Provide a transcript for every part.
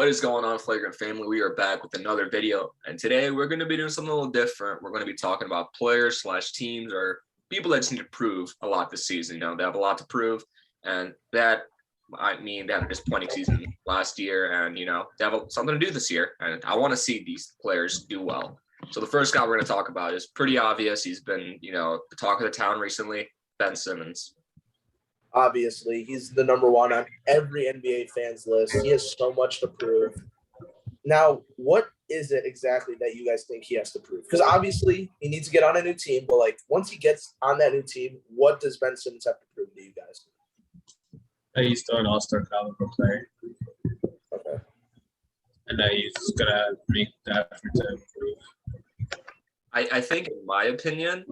What is going on, Flagrant family? We are back with another video, and today we're going to be doing something a little different. We're going to be talking about players / teams or people that just need to prove a lot this season. They have a lot to prove, and that I mean they had a disappointing season last year, and they have something to do this year, and I want to see these players do well. So the first guy we're going to talk about is pretty obvious. He's been, the talk of the town recently, Ben Simmons. Obviously, he's the number one on every NBA fan's list. He has so much to prove. Now, what is it exactly that you guys think he has to prove? Because obviously, he needs to get on a new team. But, once he gets on that new team, what does Ben Simmons have to prove to you guys? He's still an all-star caliber player. Okay. And that he's going to make the effort to improve. I think, in my opinion,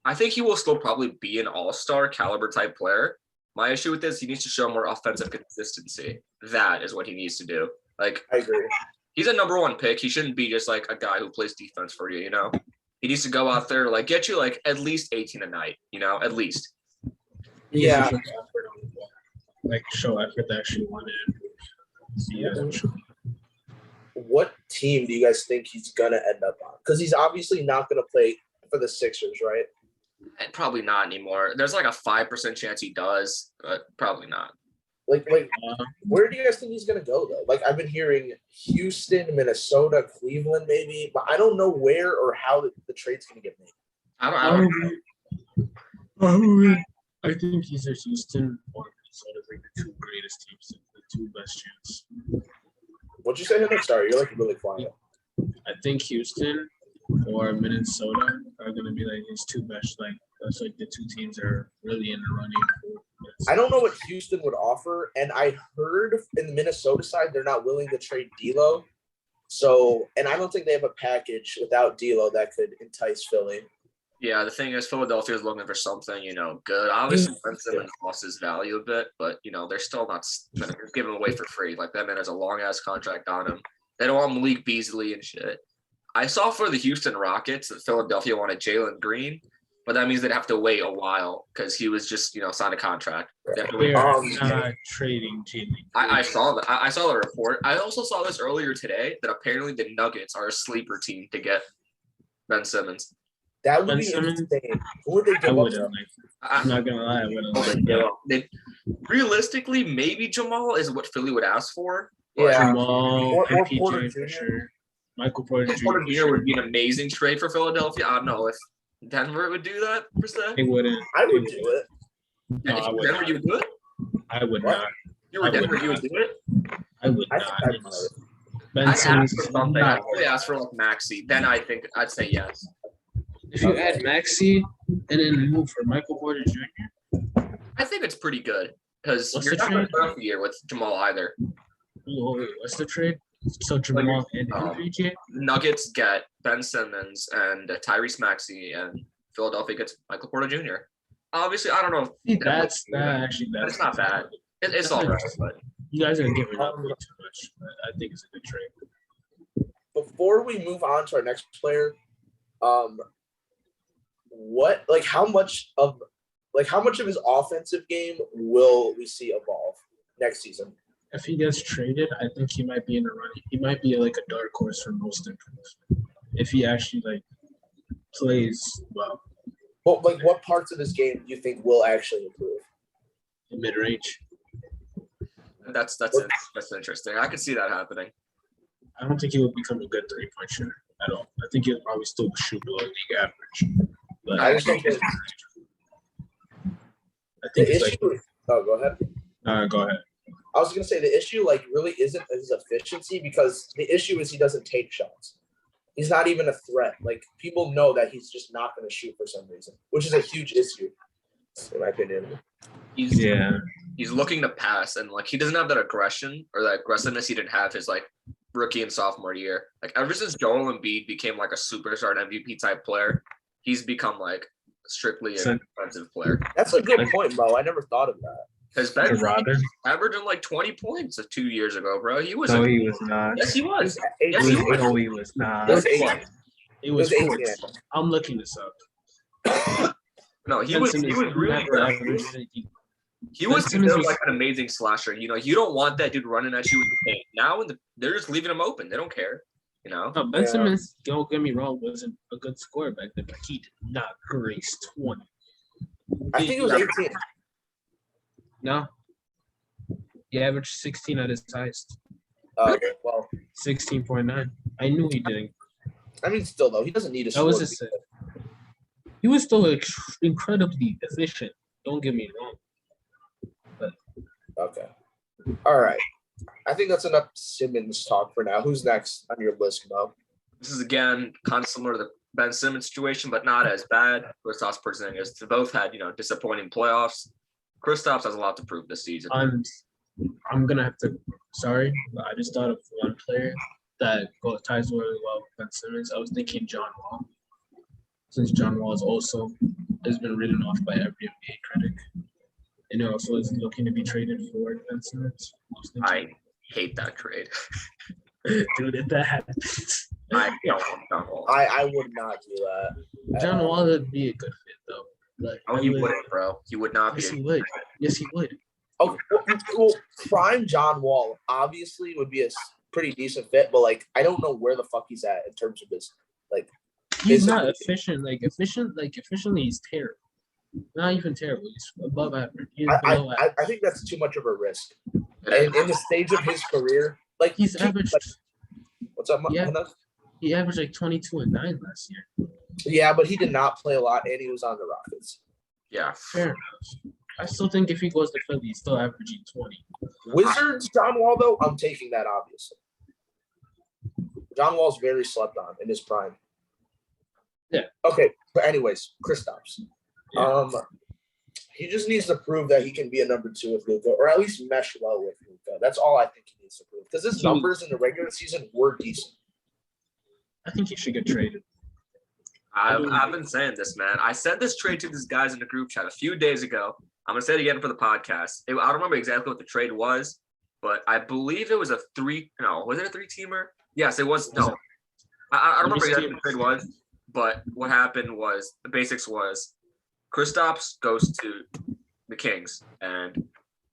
I think he will still probably be an all-star caliber type player. My issue with this, he needs to show more offensive consistency. That is what he needs to do. I agree. He's a number one pick. He shouldn't be just a guy who plays defense for you, He needs to go out there, get you at least 18 a night, at least. Yeah. Show effort that actually want to improve. What team do you guys think he's going to end up on? Because he's obviously not going to play for the Sixers, right? And probably not anymore. There's a 5% chance he does, but probably not. Where do you guys think he's going to go, though? I've been hearing Houston, Minnesota, Cleveland, maybe, but I don't know where or how the trade's going to get made. I don't know. I think either Houston or Minnesota the two greatest teams, the two best chance. What'd you say, Henok? Sorry, you're really quiet. I think Houston or Minnesota are going to be these two best, that's the two teams that are really in the running. I don't know what Houston would offer, and I heard in the Minnesota side they're not willing to trade D'Lo. So, and I don't think they have a package without D'Lo that could entice Philly. Yeah, the thing is, Philadelphia is looking for something, good. Obviously, Ben Simmons lost his value a bit, but, they're still not going to give him away for free. That man has a long-ass contract on him. They don't want Malik Beasley and shit. I saw for the Houston Rockets that Philadelphia wanted Jalen Green, but that means they'd have to wait a while because he was just, signed a contract. They're not trading Jalen. I saw that. I saw the report. I also saw this earlier today that apparently the Nuggets are a sleeper team to get Ben Simmons. That would be insane. Who would they give up? I'm not going to lie. I wouldn't. Realistically, maybe Jamal is what Philly would ask for. Yeah. Jamal, or MPJ Porter for Jr. sure. Michael Porter Jr. Porter Jr. would be an amazing trade for Philadelphia. I don't know if Denver would do that, per se. They wouldn't. I would do it. No, I would Denver, not. you would do it? I would What? not. You were Denver, you would do it? I would I not. think I'd do it. Ben I Simmons asked for is something. I not. really asked for Maxey. Then I think I'd say yes. If you add Maxey and then move for Michael Porter Jr., I think it's pretty good because What's you're the not going to trade? start the year with Jamal either. what's the trade? So Jamal and MPJ? Nuggets get Ben Simmons and Tyrese Maxey, and Philadelphia gets Michael Porter Jr. Obviously, I don't know. That's It's not bad. It's all right, but you guys are giving up way too much. But I think it's a good trade. Before we move on to our next player, how much of his offensive game will we see evolve next season? If he gets traded, I think he might be in the running. He might be a dark horse for most improvement if he actually plays well. Well, what parts of his game do you think will actually improve? In mid range. that's interesting. I could see that happening. I don't think he will become a good 3-point shooter at all. I think he'll probably still shoot below league average. But I just think that the issue. Go ahead. Go ahead. I was going to say the issue really isn't his efficiency, because the issue is he doesn't take shots. He's not even a threat. People know that he's just not going to shoot for some reason, which is a huge issue, in my opinion. He's looking to pass, and he doesn't have that aggression or that aggressiveness he didn't have his rookie and sophomore year. Ever since Joel Embiid became a superstar and MVP type player, he's become strictly an offensive player. That's a good point, Mo. I never thought of that. Because Ben averaging 20 points 2 years ago, bro. He was. No, he was not. Yes, he was. Yes, he was. No, he was not. It was 4. I'm looking this up. No, he was really good. He was Ben Simmons considered was- like an amazing slasher. You know, you don't want that dude running at you with the paint. Now they're just leaving him open. They don't care. You know. No, Ben Yeah. Simmons, don't get me wrong, wasn't a good scorer back then, but he did not grace 20. I think it was 18. No. He averaged 16 at his highest. Well, 16.9. I knew he didn't. I mean, still though, he doesn't need a That was score. his set. He was still incredibly efficient. Don't get me wrong. Okay. All right. I think that's enough Simmons talk for now. Who's next on your list, Mo? This is again kind of similar to the Ben Simmons situation, but not as bad. Kristaps Porzingis. They both had disappointing playoffs. Kristaps has a lot to prove this season. I'm gonna have to. Sorry, but I just thought of one player that ties really well with Ben Simmons. I was thinking John Wall, since John Wall has been written off by every NBA critic, and also is looking to be traded for Ben Simmons. I hate that trade. Dude, if that happens, I don't want John Wall. I would not do that. John Wall would be a good fit though. Like, Oh, he wouldn't, bro. He would not be. Yes, he would. Yes, he would. Okay, well, prime John Wall obviously would be a pretty decent fit, but like I don't know where the fuck he's at in terms of his like. He's Is it- not efficient. Efficiently, he's terrible. Not even terrible. He's above average. He's below average. I think that's too much of a risk. And in the stage of his career, like He's averaged. what's up, Yeah. Munoz? He averaged like 22 and 9 last year. Yeah, but he did not play a lot, and he was on the Rockets. Yeah. Fair enough. I still think if he goes to Philly, he's still averaging 20. Wizards, John Wall though, I'm taking that obviously. John Wall's very slept on in his prime. Yeah. Okay, but anyways, Kristaps. Yeah. He just needs to prove that he can be a number 2 with Luka, or at least mesh well with Luka. That's all I think he needs to prove. Because his numbers in the regular season were decent. I think he should get traded. I've been saying this, man. I said this trade to these guys in the group chat a few days ago. I'm gonna say it again for the podcast. I don't remember exactly what the trade was, but I believe it was a 3. No, was it a 3-teamer? Yes, it was. No, I don't remember exactly what the trade was. But what happened was the basics was Kristaps goes to the Kings and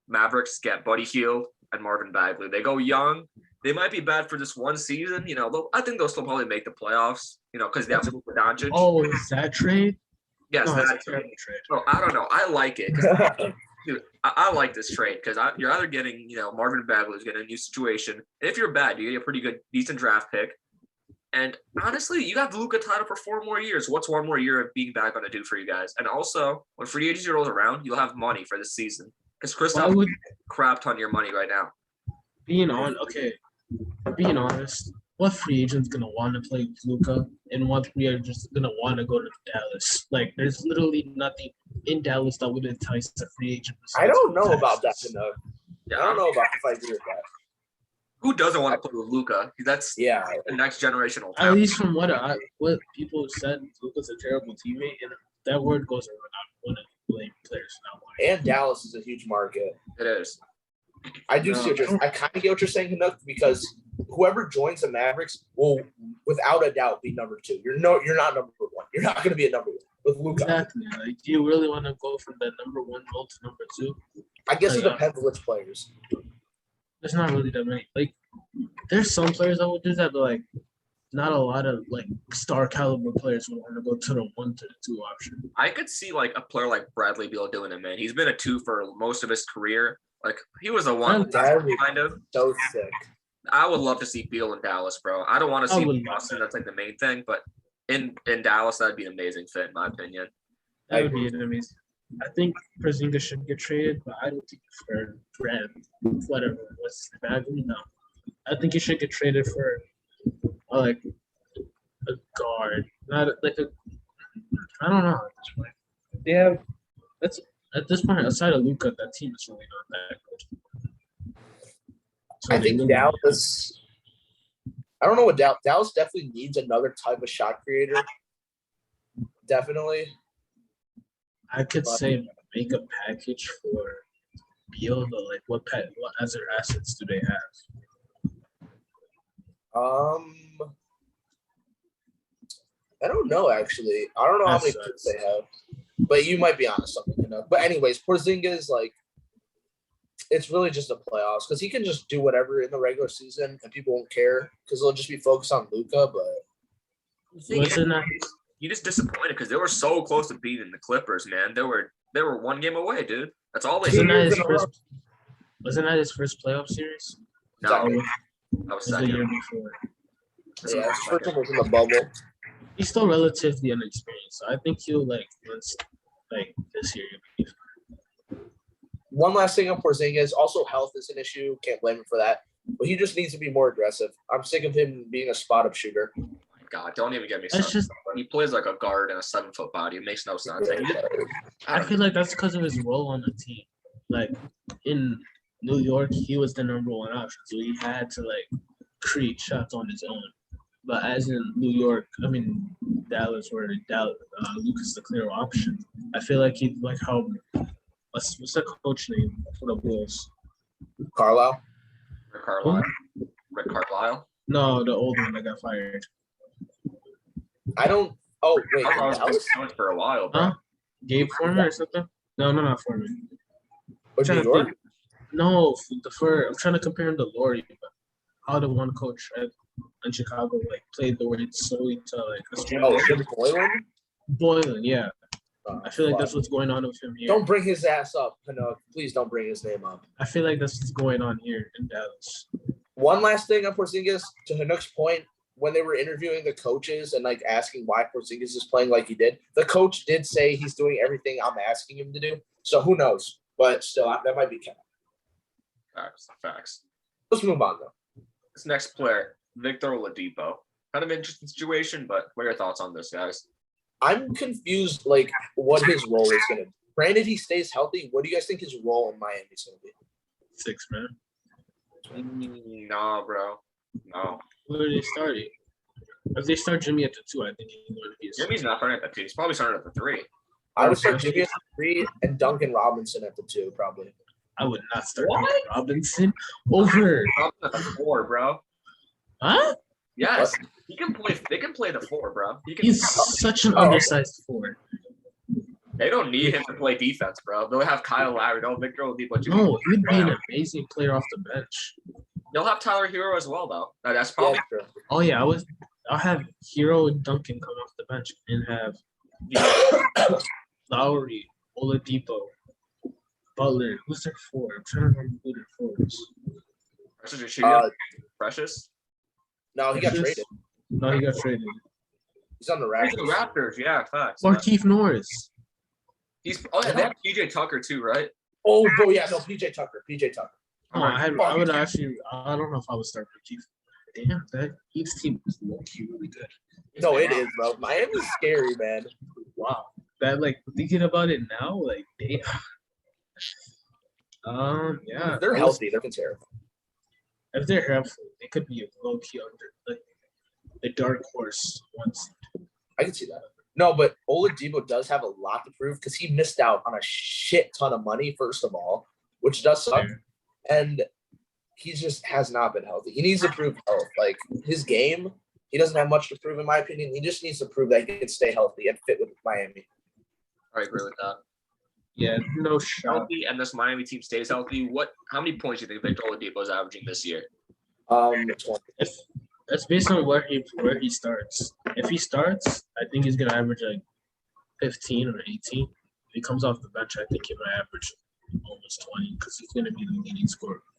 Mavericks get Buddy Hield and Marvin Bagley. They go young. They might be bad for just one season. I think they'll still probably make the playoffs. Because they have Luka Doncic. Oh, is that trade? Yes, No, it's a that terrible trade. Oh, I don't know. I like it. Dude, I like this trade because you're either getting, Marvin Bagley's getting a new situation. And if you're bad, you get a pretty good, decent draft pick. And honestly, you got Luka title for 4 more years. What's 1 more year of being back going to do for you guys? And also, when free agency rolls around, you'll have money for this season. Because Kristaps would crap ton of your money right now. Being honest, what free agent's gonna want to play with Luka, and what free agent's gonna want to go to Dallas? Like, there's literally nothing in Dallas that would entice a free agent. I don't know about that, Henok. Yeah, I don't know about if I agree with that. Who doesn't want to play with Luka? That's the next generational At talent. least from what people have said, Luka's a terrible teammate, and that word goes around. I want to blame players for not wanting. And Dallas is a huge market. It is. I do see I kind of get what you're saying, Henok, because whoever joins the Mavericks will, without a doubt, be number 2. You're not number 1. You're not going to be a number 1 with Luka. Exactly. Like, do you really want to go from that number 1 role to number 2? I guess it depends which players. There's not really that many. Like, there's some players that would do that, but like, not a lot of like star caliber players would want to go to the 1 to the 2 option. I could see like a player like Bradley Beal doing it, man. He's been a 2 for most of his career. Like he was a 1 kind of. So sick. I would love to see Beal in Dallas, bro. I don't want to see Boston. That's like the main thing, but in Dallas, that'd be an amazing fit, in my opinion. That would be an amazing. I think Porzingis should get traded, but I don't think for Brad, whatever was Bagley. No, I think he should get traded for like a guard, not like a. I don't know. At this point, they have. That's at this point outside of Luka, that team is really not that good. So I think Dallas. I don't know what Dallas definitely needs another type of shot creator. Definitely. I could say make a package for Beal, but like what other assets do they have? I don't know actually. I don't know how many picks they have, but you might be onto something, But anyways, Porzingis, like it's really just the playoffs because he can just do whatever in the regular season and people won't care because they'll just be focused on Luka. But You just disappointed because they were so close to beating the Clippers, man. They were one game away, dude. That's all they wasn't did. that his first playoff series? No, Exactly. that was The second. year before. Yeah, his first one was in the bubble. He's still relatively inexperienced. So I think he'll once this year. One last thing on Porzingis, also health is an issue. Can't blame him for that. But he just needs to be more aggressive. I'm sick of him being a spot-up shooter. Oh my God, don't even get me That's started. He plays like a guard in a 7-foot body. It makes no sense. I feel like that's because of his role on the team. Like in New York, he was the number one option, so he had to create shots on his own. But as in Dallas, where Luka's the clear option. I feel like he how what's the coach name for the Bulls? Carlisle? Rick Carlisle. No, the old one that got fired. I don't. Oh wait, Carlisle's been Dallas? coach for a while, bro. Huh? Gabe Foreman or something? No, not Foreman. Or New York? No, I'm trying to compare him to Laurie, but how the one coach in Chicago played the way solely to Oh, Jim Boylan? Boylan, yeah. I feel like fuck. that's what's going on with him here. Don't bring his ass up, Henok. Please don't bring his name up. I feel like that's what's going on here in Dallas. One last thing on Porzingis, to Henok's point, when they were interviewing the coaches and asking why Porzingis is playing like he did, the coach did say he's doing everything I'm asking him to do. So who knows? But still, that might be cap. Facts. Let's move on though. This next player, Victor Oladipo. Kind of interesting situation, but what are your thoughts on this, guys? I'm confused, what his role is going to be. Granted, he stays healthy. What do you guys think his role in Miami is going to be? 6 man. No, bro. No. Where are they starting? If they start Jimmy at the 2, I think he's going to be a Jimmy's not starting at the 2. He's probably starting at the 3. I would start Jimmy at the 3 and Duncan Robinson at the 2, probably. I would not start Duncan Robinson over. At the 4, bro. Huh? Yes. He can play. They can play the 4, bro. He's such an undersized 4. They don't need him to play defense, bro. They'll have Kyle Lowry. They'll have Victor Oladipo. No, he'd be an amazing player off the bench. They'll have Tyler Hero as well, though. That's probably true. Oh yeah, I'll have Hero and Duncan come off the bench and have Lowry, Oladipo, Butler. Who's their 4? I'm trying to remember who their 4 is. Precious or shooting? Precious? No, he got traded. No, he got traded. He's on the The Raptors. Raptors, yeah, facts. Markieff Norris. They have PJ Tucker too, right? Oh, yeah, no, PJ Tucker. Oh, I would actually. I don't know if I would start Markieff. Damn, that Heat's team is low-key really good. No, it is, bro. Miami's scary, man. Wow, that thinking about it now, damn. Yeah. If they're healthy, they're terrible. If they're healthy, they could be a low-key under the dark horse once. I can see that. No, but Oladipo does have a lot to prove because he missed out on a shit ton of money, first of all, which does suck. And he just has not been healthy. He needs to prove health. His game, he doesn't have much to prove, in my opinion. He just needs to prove that he can stay healthy and fit with Miami. I agree with that. Yeah, no shot. Healthy, and this Miami team stays healthy. How many points do you think Victor Oladipo is averaging this year? 20. That's based on where he starts. If he starts, I think he's gonna average 15 or 18. If he comes off the bench, I think he might average almost 20 because he's gonna be the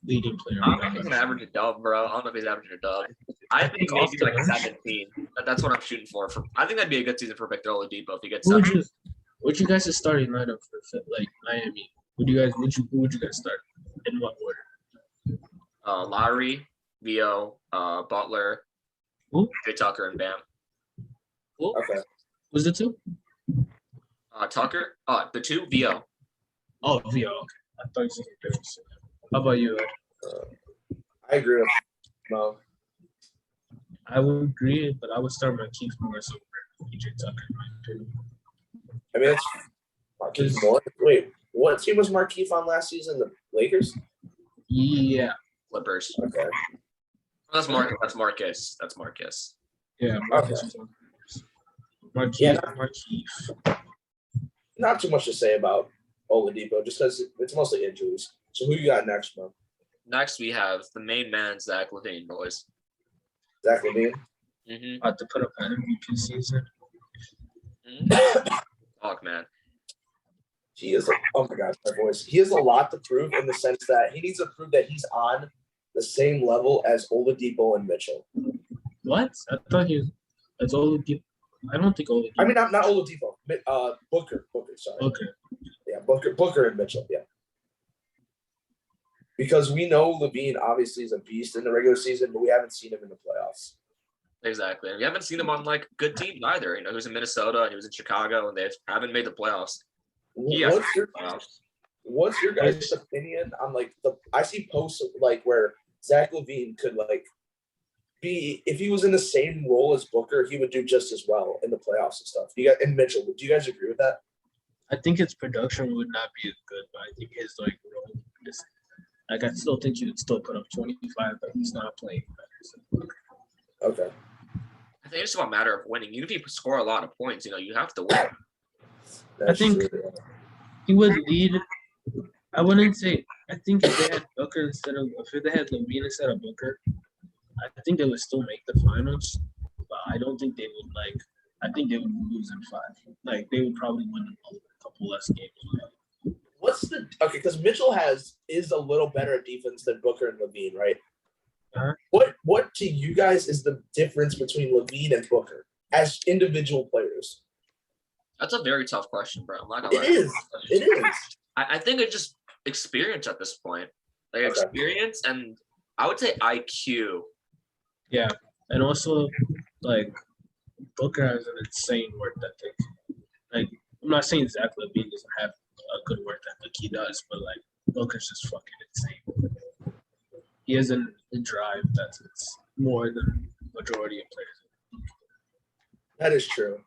leading player. I don't think he's gonna average a dub, bro. I don't know if he's averaging a dub. I think maybe 17. That's what I'm shooting for. I think that'd be a good season for Victor Oladipo if he gets 17. What'd you guys' starting lineup for Miami? Who would you guys start? In what order? Lowry, Vio, Butler, PJ Tucker, and Bam. Who? Okay. Was it 2? Tucker. The 2, Vio. Oh, Vio. Okay. I thought you said different. How about you? I agree with Mo. I would agree, but I would start Markieff Morris over PJ Tucker, in my opinion. I mean, it's Markieff Morris. Wait, what team was Markieff on last season? The Lakers? Yeah. Clippers. Okay. That's Marcus. That's Marcus. Yeah, Marcus was on Markieff. Yeah. Markieff. Not too much to say about Oladipo, just because it's mostly injuries. So who you got next, bro? Next, we have the main man, Zach LaVine, boys. Zach LaVine? Mm-hmm. About to put up an MVP season. Talk, man. He is, oh my gosh, my voice. He has a lot to prove in the sense that he needs to prove that he's on the same level as Oladipo and Mitchell. What? I thought he was. It's Oladipo. I don't think Oladipo. I mean, not Oladipo. Booker. Sorry. Okay. Yeah, Booker and Mitchell. Yeah. Because we know LaVine obviously is a beast in the regular season, but we haven't seen him in the playoffs. Exactly. And we haven't seen him on like good teams either. He was in Minnesota and he was in Chicago, and they haven't made the playoffs. What's your guys' opinion on like I see posts of, like where Zach LaVine could like be, if he was in the same role as Booker, he would do just as well in the playoffs and stuff. And Mitchell, do you guys agree with that? I think his production would not be as good, but I think his like role is like, I still think he would still put up 25, but he's not playing better. So. Okay. I think it's just about a matter of winning. Even if you score a lot of points, you have to win. That's I think true. He would lead. I wouldn't say. I think if they had Booker if they had LaVine instead of Booker, I think they would still make the finals. But I don't think they would like. I think they would lose in 5. Like they would probably win a couple less games. Because Mitchell is a little better at defense than Booker and LaVine, right? Uh-huh. What to you guys is the difference between LaVine and Booker as individual players? That's a very tough question, bro. I'm not gonna lie. It is. I think it's just experience at this point. Like experience and I would say IQ. Yeah. And also like Booker has an insane work ethic. Like I'm not saying Zach LaVine doesn't have a good work ethic. He does, but like Booker's just fucking insane. He has a drive that's more than majority of players. That is true.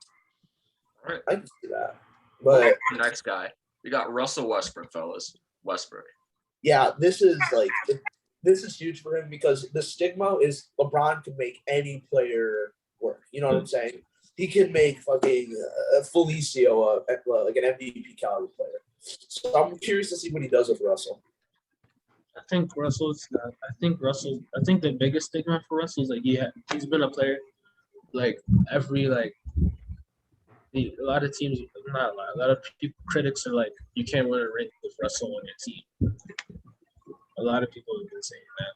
All right. I can see that. But the next guy, we got Russell Westbrook, fellas. Westbrook. Yeah, this is huge for him because the stigma is LeBron can make any player work. You know what I'm saying? He can make fucking Felicio like an MVP caliber player. So I'm curious to see what he does with Russell. I think the biggest stigma for Russell is like he's been a player like every like a lot of teams, not a lot of people, critics are like, you can't win a ring with Russell on your team. A lot of people have been saying that,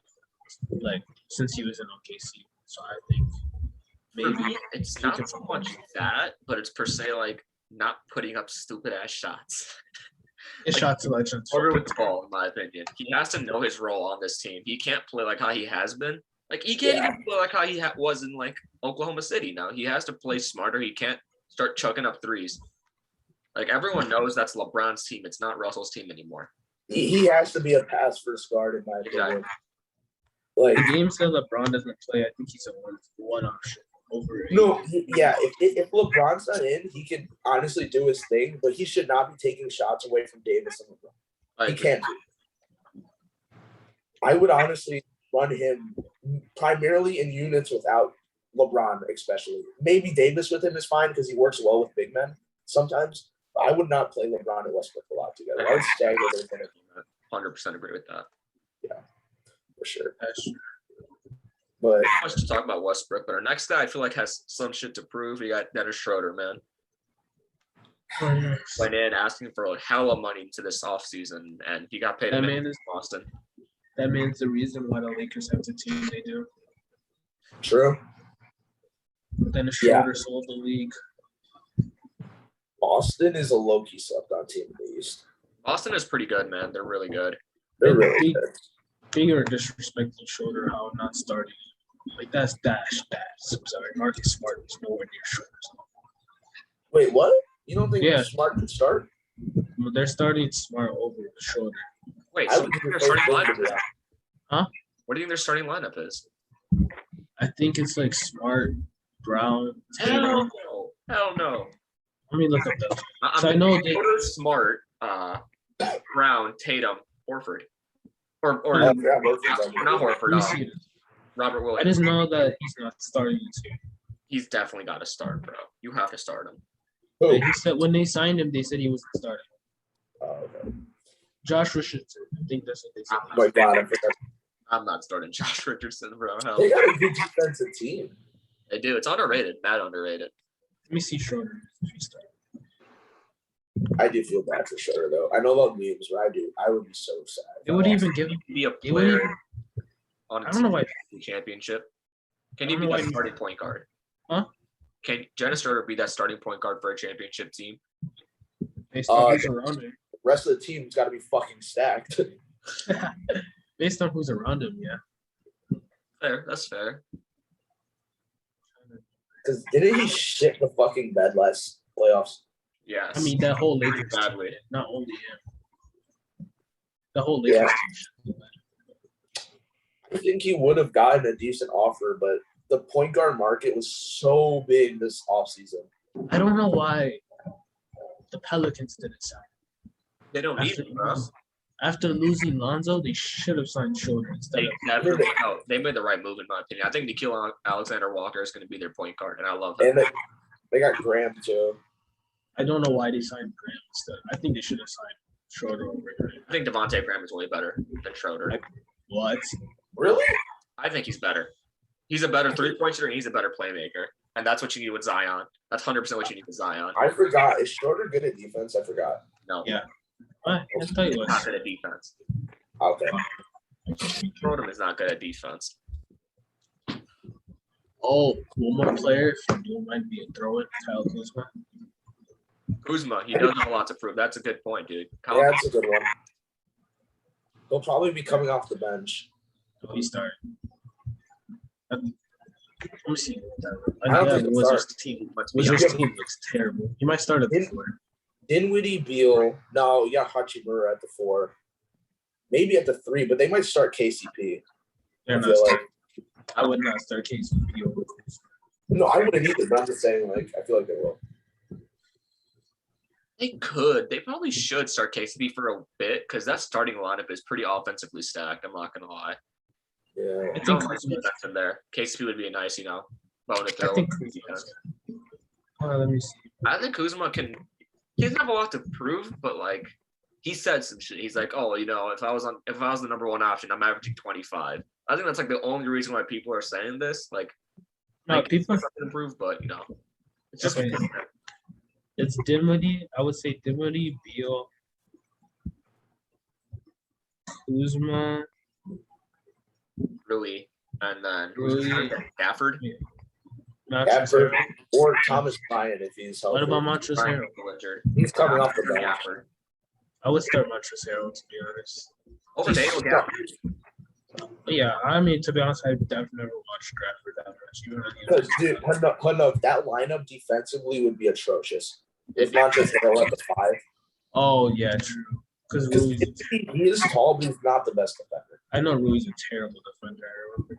like since he was in OKC. So I think maybe it's not so much that, but it's per se like not putting up stupid ass shots. His shot selection. Everyone's ball, in my opinion. He has to know his role on this team. He can't play like how he has been. Like he can't even play like how he was in like Oklahoma City. Now he has to play smarter. He can't start chucking up threes. Like everyone knows that's LeBron's team. It's not Russell's team anymore. He has to be a pass first guard in my opinion. Exactly. Like the games that LeBron doesn't play, I think he's a one option over. If LeBron's not in, he can honestly do his thing, but he should not be taking shots away from Davis and LeBron. He can't. I would honestly run him primarily in units without LeBron, especially. Maybe Davis with him is fine because he works well with big men sometimes. But I would not play LeBron and Westbrook a lot together. I would stagger them. 100% agree with that. Yeah, for sure. That's true. But not much to talk about Westbrook, but our next guy I feel like has some shit to prove. We got Dennis Schroeder, man. Went in asking for like hella money to this offseason, and he got paid in Boston. That man's the reason why the Lakers have the team they do. True. Dennis Schroeder sold the league. Boston is a low-key slept-on team in the East. Boston is pretty good, man. They're really good. They're really good. Bigger disrespecting Schroeder, how not starting. Like, that's dash. I'm sorry. Marcus Smart is nowhere near Schroeder. Wait, what? You don't think Smart can start? Well, they're starting Smart over Schroeder. Wait, so what do you think their starting lineup is? Huh? What do you think their starting lineup is? I think it's like Smart, Brown, Tatum. Hell no. Let me look up that. So I know Smart, Brown, Tatum, Horford. Or not Horford. Robert Williams. I just know that he's not starting the team. He's definitely got to start, bro. You have to start him. He said when they signed him, they said he wasn't starting. Oh, okay. Josh Richardson. I think that's what they said. Oh my God, I forgot. I'm not starting Josh Richardson, bro. Hell, They got a good defensive team. they do. It's underrated. Mad underrated. Let me see Schroeder if he starts. I do feel bad for Schroeder though. I know about memes, but I would be so sad. It would even give. Be a It would player even. on a I don't know why. championship. Can I he don't be know that why- starting point guard? Huh? Can Dennis Schroeder be that starting point guard for a championship team? Based on who's around him. Rest of the team's got to be fucking stacked. Based on who's around him, yeah. Fair. That's fair. Because didn't he shit the fucking bed last playoffs? Yes. I mean, that whole Pretty Lakers team, badly. not only him. The whole Lakers team. I think he would have gotten a decent offer, but the point guard market was so big this offseason. I don't know why the Pelicans didn't sign. They don't need him, bro. After losing Lonzo, they should have signed Schroeder instead They made the right move, in my opinion. I think Nikhil Alexander Walker is going to be their point guard, and I love him. And they got Graham too. I don't know why they signed Graham instead. I think they should have signed Schroeder over Graham. I think Devontae Graham is way better than Schroeder. What? Really? I think he's better. He's a better three-point shooter, and he's a better playmaker. And that's what you need with Zion. That's 100% what you need with Zion. I forgot. Is Schroeder good at defense? I forgot. No. Yeah. I'll tell you He's not what. good at defense. Okay. Schroeder is not good at defense. Oh, one more player, if you don't mind being thrown, Kyle Kuzma. Kuzma, he does have a lot to prove. That's a good point, dude. Yeah, that's a good one. He'll probably be coming off the bench. Oh, he started. Let me see. I don't think the he'll Wizards start. team. Let's be Wizards honest. team looks terrible. He might start at the 4. Dinwiddie, Beal. No, yeah, Hachimura at the 4. Maybe at the 3, but they might start KCP. They're I not feel start- like. I would not start KCP over Kuzma. No, I wouldn't either, but I'm just saying, like, I feel like they will. They could. They probably should start KCP for a bit because that starting lineup is pretty offensively stacked. I'm not going to lie. Yeah. I Don't think mind Kuzma. defense in there. KCP would be a nice, bone to I throw. think Kuzma's good. Let me see. I think Kuzma he doesn't have a lot to prove, but like he said some shit. He's like, oh, if I was the number one option, I'm averaging 25. I think that's like the only reason why people are saying this. Like, No, like people. it's nothing to prove, but it's just Okay. It's Dinwiddie. I would say Dinwiddie, Beal, Kuzma. really. And then Really? Gafford. Gafford or Thomas Bryant if he's healthy. What about Montrezl Brian Harrell? still injured. He's coming off the bench. Gafford. I would start Montrezl Harrell, to be honest. Over Daniel Gafford. Yeah, I mean, to be honest, I've never watched Gafford that much. You know what I mean? Because, dude, Henok, that lineup defensively would be atrocious. If Montrezl Harrell at the 5. Oh, yeah, true. Because Because Rui's, he is tall, but he's not the best defender. I know Rui's a terrible defender. I remember.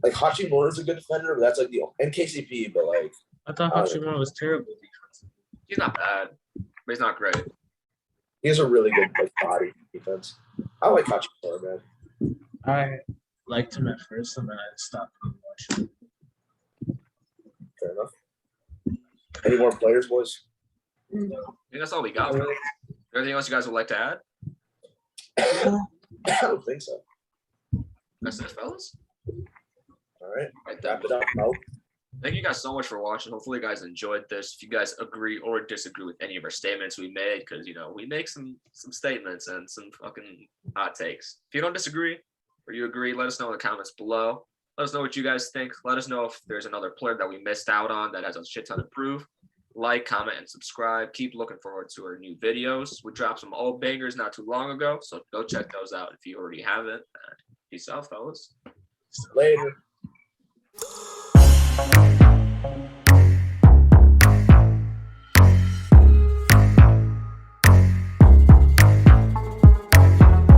Like, Hachimura is a good defender, but that's like the – and KCP, but, like, I thought Hachimura was terrible defense. He's not bad, but he's not great. he has a really good, like, body defense. I like Hachimura, man. I liked him at first, and then I stopped watching. Fair enough. Any more players, boys? I think that's all we got. Really. Anything else you guys would like to add? I don't think so. That's it, fellas. All right. Right, Wrap it up, Mo. Thank you guys so much for watching. Hopefully you guys enjoyed this. If you guys agree or disagree with any of our statements we made, because we make some statements and some fucking hot takes. If you don't disagree or you agree, let us know in the comments below. Let us know what you guys think. Let us know if there's another player that we missed out on that has a shit ton to prove. Like, comment, and subscribe. Keep looking forward to our new videos. We dropped some old bangers not too long ago, so go check those out if you already haven't. Peace out, fellas. Later.